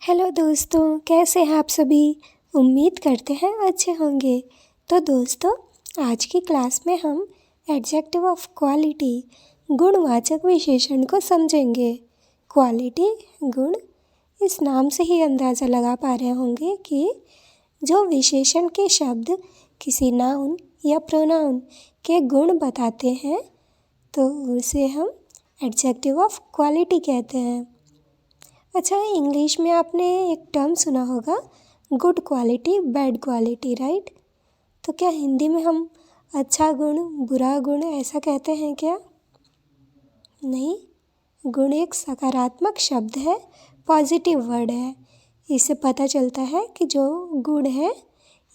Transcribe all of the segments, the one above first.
Hello दोस्तों, कैसे हैं आप सभी। उम्मीद करते हैं अच्छे होंगे। तो दोस्तों, आज की क्लास में हम एडजेक्टिव ऑफ क्वालिटी गुणवाचक विशेषण को समझेंगे। क्वालिटी गुण, इस नाम से ही अंदाज़ा लगा पा रहे होंगे कि जो विशेषण के शब्द किसी नाउन या प्रोनाउन के गुण बताते हैं तो उसे हम एडजेक्टिव ऑफ क्वालिटी कहते हैं। अच्छा, इंग्लिश में आपने एक टर्म सुना होगा, good quality bad quality, right. तो क्या हिंदी में हम अच्छा गुण बुरा गुण ऐसा कहते हैं क्या? नहीं, गुण एक सकारात्मक शब्द है, पॉजिटिव वर्ड है। इससे पता चलता है कि जो गुण है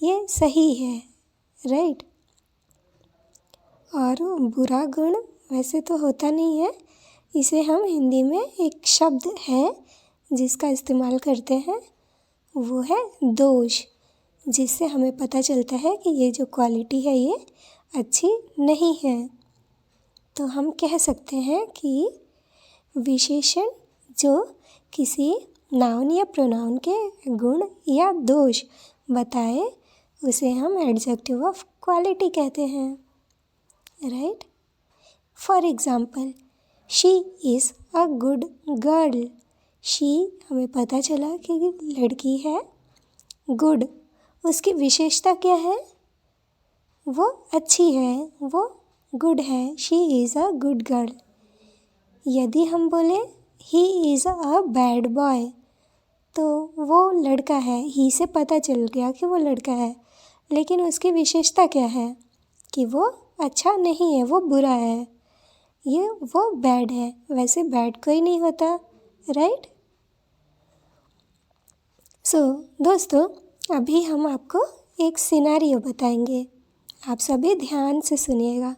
ये सही है, राइट। और बुरा गुण वैसे तो होता नहीं है, इसे हम हिंदी में एक शब्द है जिसका इस्तेमाल करते हैं, वो है दोष, जिससे हमें पता चलता है कि ये जो क्वालिटी है ये अच्छी नहीं है। तो हम कह सकते हैं कि विशेषण जो किसी नाउन या प्रोनाउन के गुण या दोष बताए उसे हम एडजेक्टिव ऑफ क्वालिटी कहते हैं, right. For example, she is a good girl. She हमें पता चला कि लड़की है। गुड, उसकी विशेषता क्या है? वो अच्छी है, वो गुड है। She is a good girl. यदि हम बोले he is a bad boy, तो वो लड़का है। ही से पता चल गया कि वो लड़का है, लेकिन उसकी विशेषता क्या है कि वो अच्छा नहीं है, वो बुरा है, ये वो बैड है। वैसे बैड कोई नहीं होता, राइट। दोस्तों, अभी हम आपको एक सिनेरियो बताएंगे, आप सभी ध्यान से सुनिएगा।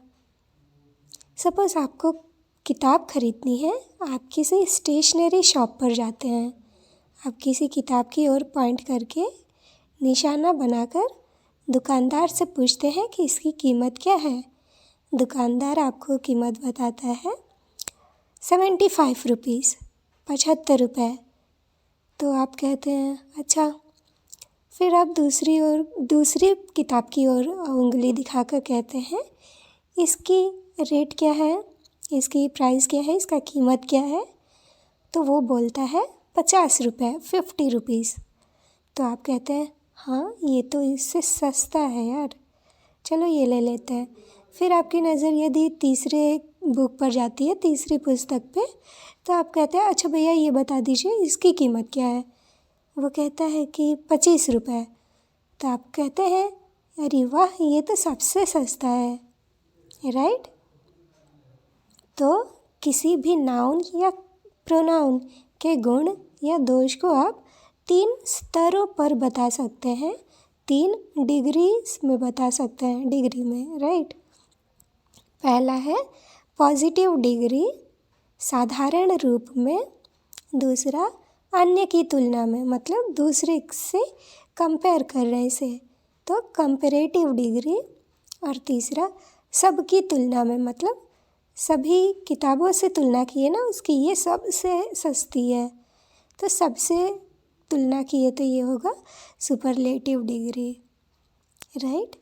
सपोज़ आपको किताब खरीदनी है, आप किसी स्टेशनरी शॉप पर जाते हैं। आप किसी किताब की ओर पॉइंट करके निशाना बनाकर दुकानदार से पूछते हैं कि इसकी कीमत क्या है। दुकानदार आपको कीमत बताता है 75 रुपीज़, 75 रुपये। तो आप कहते हैं अच्छा। फिर आप दूसरी किताब की ओर उंगली दिखाकर कहते हैं इसकी रेट क्या है, इसकी प्राइस क्या है, इसका कीमत क्या है। तो वो बोलता है 50 रुपये, 50 रुपीज़। तो आप कहते हैं हाँ, ये तो इससे सस्ता है यार, चलो ये ले लेते हैं। फिर आपकी नज़र यदि तीसरे बुक पर जाती है, तीसरी पुस्तक पे, तो आप कहते हैं अच्छा भैया ये बता दीजिए इसकी कीमत क्या है। वो कहता है कि 25 रुपये। तो आप कहते हैं अरे वाह, ये तो सबसे सस्ता है, राइट। तो किसी भी नाउन या प्रोनाउन के गुण या दोष को आप 3 स्तरों पर बता सकते हैं, 3 डिग्रीज में बता सकते हैं, डिग्री में, राइट। पहला है पॉजिटिव डिग्री, साधारण रूप में। दूसरा अन्य की तुलना में, मतलब दूसरे से कंपेयर कर रहे से, तो कंपेरेटिव डिग्री। और तीसरा सबकी तुलना में, मतलब सभी किताबों से तुलना किए ना उसकी, ये सबसे सस्ती है, तो सबसे तुलना किए तो ये होगा सुपरलेटिव डिग्री, राइट।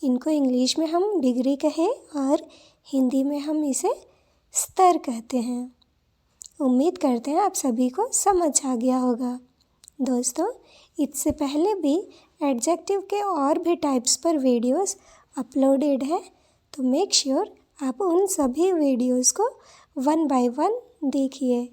इनको इंग्लिश में हम डिग्री कहे और हिंदी में हम इसे स्तर कहते हैं। उम्मीद करते हैं आप सभी को समझ आ गया होगा। दोस्तों, इससे पहले भी एडजेक्टिव के और भी टाइप्स पर वीडियोस अपलोडेड है, तो मेक श्योर आप उन सभी वीडियोस को 1 बाय 1 देखिए।